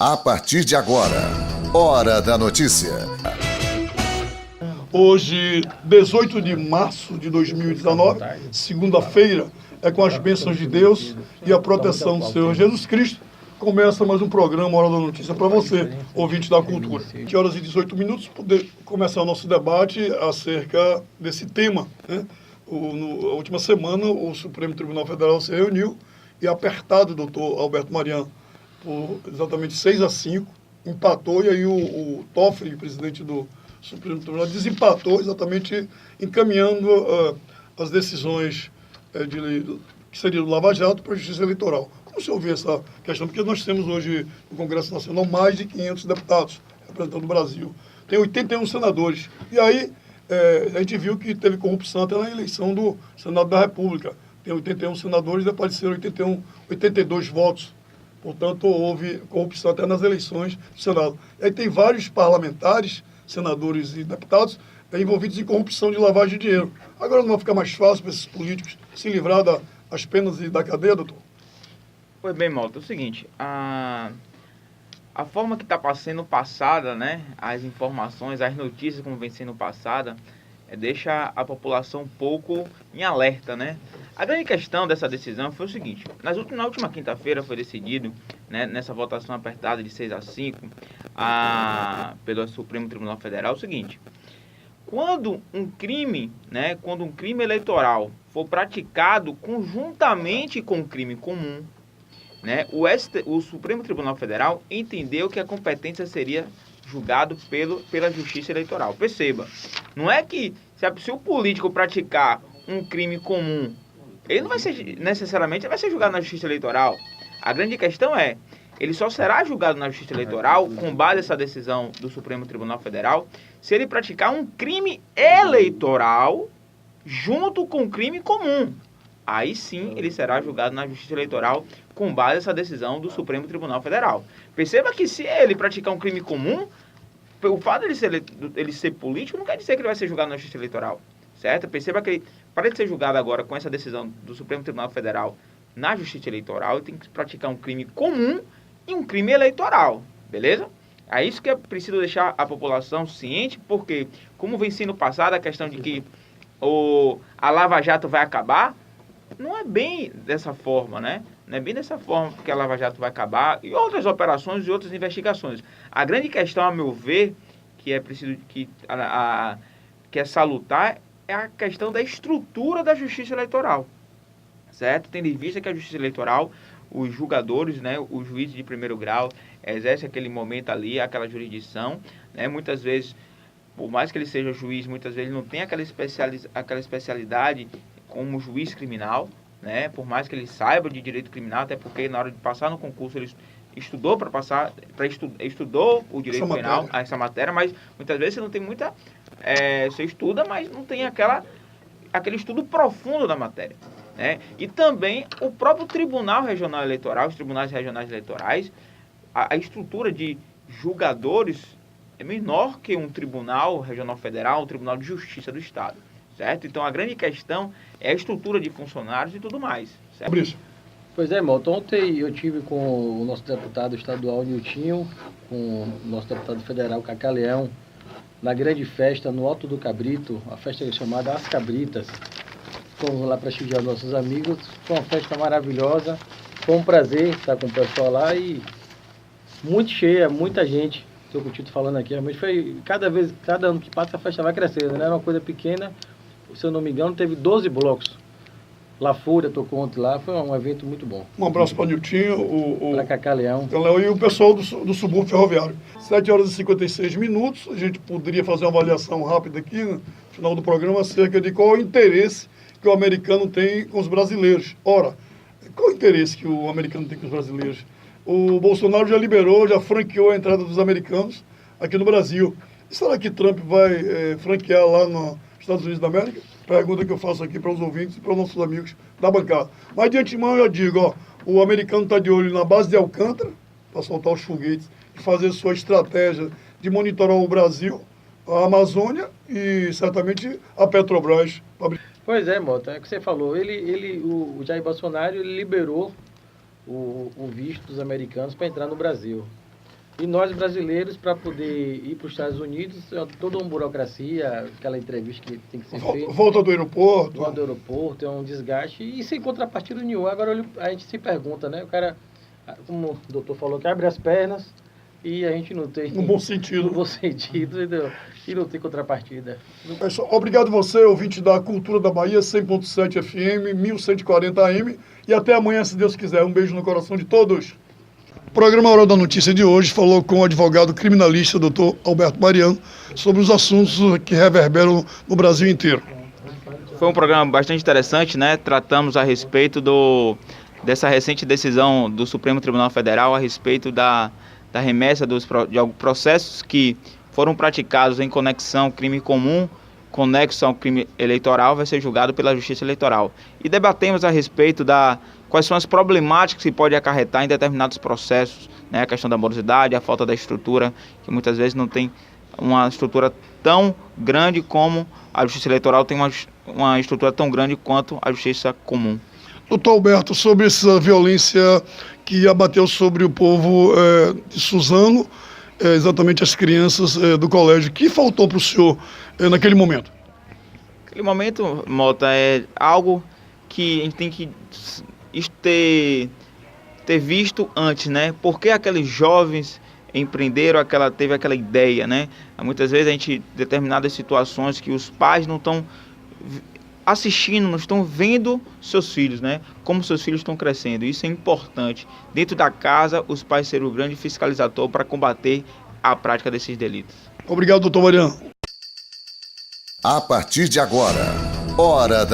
A partir de agora, Hora da Notícia. Hoje, 18 de março de 2019, segunda-feira, é com as bênçãos de Deus e a proteção do Senhor Jesus Cristo, começa mais um programa Hora da Notícia para você, ouvinte da cultura. 20 horas e 18 minutos, poder começar o nosso debate acerca desse tema, né? Na última semana, o Supremo Tribunal Federal se reuniu e, apertado, o doutor Alberto Maranhão, por exatamente 6-5, empatou, e aí o Toffoli, presidente do Supremo Tribunal, desempatou, exatamente encaminhando as decisões que seria do Lava Jato para a Justiça Eleitoral. Como o senhor vê essa questão? Porque nós temos hoje no Congresso Nacional mais de 500 deputados representando o Brasil. Tem 81 senadores. E aí a gente viu que teve corrupção até na eleição do Senado da República. Tem 81 senadores e apareceram 82 votos. Portanto, houve corrupção até nas eleições do Senado. E aí tem vários parlamentares, senadores e deputados envolvidos em corrupção de lavagem de dinheiro. Agora não vai ficar mais fácil para esses políticos se livrar das penas e da cadeia, doutor? Pois bem, Malta, é o seguinte, a forma que está sendo passada, né, as informações, as notícias como vem sendo passada, deixa a população um pouco em alerta, né? A grande questão dessa decisão foi o seguinte: na última quinta-feira foi decidido, né, nessa votação apertada de 6-5 pelo Supremo Tribunal Federal, o seguinte: quando um crime eleitoral for praticado conjuntamente com um crime comum, né, o Supremo Tribunal Federal entendeu que a competência seria julgado pela Justiça Eleitoral. Perceba, não é que se o político praticar um crime comum, ele não vai ser necessariamente vai ser julgado na Justiça Eleitoral. A grande questão é, ele só será julgado na Justiça Eleitoral, com base nessa decisão do Supremo Tribunal Federal, se ele praticar um crime eleitoral junto com um crime comum. Aí sim ele será julgado na Justiça Eleitoral com base nessa decisão do Supremo Tribunal Federal. Perceba que se ele praticar um crime comum, o fato de ele ser político não quer dizer que ele vai ser julgado na Justiça Eleitoral, certo? Perceba que para ele ser julgado agora com essa decisão do Supremo Tribunal Federal na Justiça Eleitoral, ele tem que praticar um crime comum e um crime eleitoral, beleza? É isso que é preciso deixar a população ciente, porque como vem sendo passada a questão de que a Lava Jato vai acabar, não é bem dessa forma, né? Não é bem dessa forma que a Lava Jato vai acabar, e outras operações e outras investigações. A grande questão, a meu ver, que é preciso que é salutar, é a questão da estrutura da Justiça Eleitoral, certo? Tendo em vista que a Justiça Eleitoral, os julgadores, né, os juízes de primeiro grau, exercem aquele momento ali, aquela jurisdição, né? Muitas vezes, por mais que ele seja juiz, muitas vezes não tem aquela especialidade como juiz criminal, né? Por mais que ele saiba de direito criminal, até porque na hora de passar no concurso ele estudou estudou o direito penal, essa matéria, mas muitas vezes você não tem muita... você estuda, mas não tem aquele estudo profundo da matéria, né? E também o próprio Tribunal Regional Eleitoral, os tribunais regionais eleitorais, a estrutura de julgadores é menor que um tribunal regional federal, um tribunal de justiça do Estado, certo? Então a grande questão é a estrutura de funcionários e tudo mais, certo? Pois é, Malton, ontem eu tive com o nosso deputado estadual Niltinho, com o nosso deputado federal Cacá Leão, na grande festa no Alto do Cabrito, a festa chamada As Cabritas. Fomos lá prestigiar nossos amigos, foi uma festa maravilhosa, foi um prazer estar com o pessoal lá e muito cheia, muita gente. Estou com o Tito falando aqui, realmente foi, cada ano que passa a festa vai crescendo, né? Era uma coisa pequena, se eu não me engano, teve 12 blocos. La Fúria tocou ontem lá, foi um evento muito bom. Um abraço para o Niltinho, para Cacá Leão. E o pessoal do subúrbio ferroviário. 7 horas e 56 minutos, a gente poderia fazer uma avaliação rápida aqui, no final do programa, acerca de qual é o interesse que o americano tem com os brasileiros. Ora, qual é o interesse que o americano tem com os brasileiros? O Bolsonaro já liberou, já franqueou a entrada dos americanos aqui no Brasil. E será que Trump vai franquear lá nos Estados Unidos da América? Pergunta que eu faço aqui para os ouvintes e para os nossos amigos da bancada. Mas de antemão eu digo, o americano está de olho na base de Alcântara, para soltar os foguetes, e fazer sua estratégia de monitorar o Brasil, a Amazônia e certamente a Petrobras. Pois é, Mota, é o que você falou. O Jair Bolsonaro liberou o visto dos americanos para entrar no Brasil. E nós brasileiros, para poder ir para os Estados Unidos, é toda uma burocracia, aquela entrevista que tem que ser feita. Volta do aeroporto. Volta do aeroporto, é um desgaste e sem contrapartida nenhuma. Agora a gente se pergunta, né? O cara, como o doutor falou, que abre as pernas e a gente não tem... No bom sentido. No bom sentido, entendeu? E não tem contrapartida. Pessoal, obrigado você, ouvinte da Cultura da Bahia, 100.7 FM, 1140 AM. E até amanhã, se Deus quiser. Um beijo no coração de todos. O programa Hora da Notícia de hoje falou com o advogado criminalista, Dr. Alberto Mariano, sobre os assuntos que reverberam no Brasil inteiro. Foi um programa bastante interessante, né? Tratamos a respeito dessa recente decisão do Supremo Tribunal Federal a respeito da remessa de alguns processos que foram praticados em conexão crime comum, conexo ao crime eleitoral, vai ser julgado pela Justiça Eleitoral. E debatemos a respeito quais são as problemáticas que pode acarretar em determinados processos, né? A questão da morosidade, a falta da estrutura, que muitas vezes não tem uma estrutura tão grande como a Justiça Eleitoral tem uma estrutura tão grande quanto a Justiça Comum. Doutor Alberto, sobre essa violência que abateu sobre o povo de Suzano, exatamente as crianças do colégio, o que faltou para o senhor naquele momento? Aquele momento, Mota, é algo que a gente tem que ter visto antes, né? Por que aqueles jovens empreenderam, teve aquela ideia, né? Muitas vezes a gente, determinadas situações que os pais não estão assistindo, não estão vendo seus filhos, né? Como seus filhos estão crescendo. Isso é importante. Dentro da casa, os pais serem o grande fiscalizador para combater a prática desses delitos. Obrigado, doutor Mariano. A partir de agora, Hora da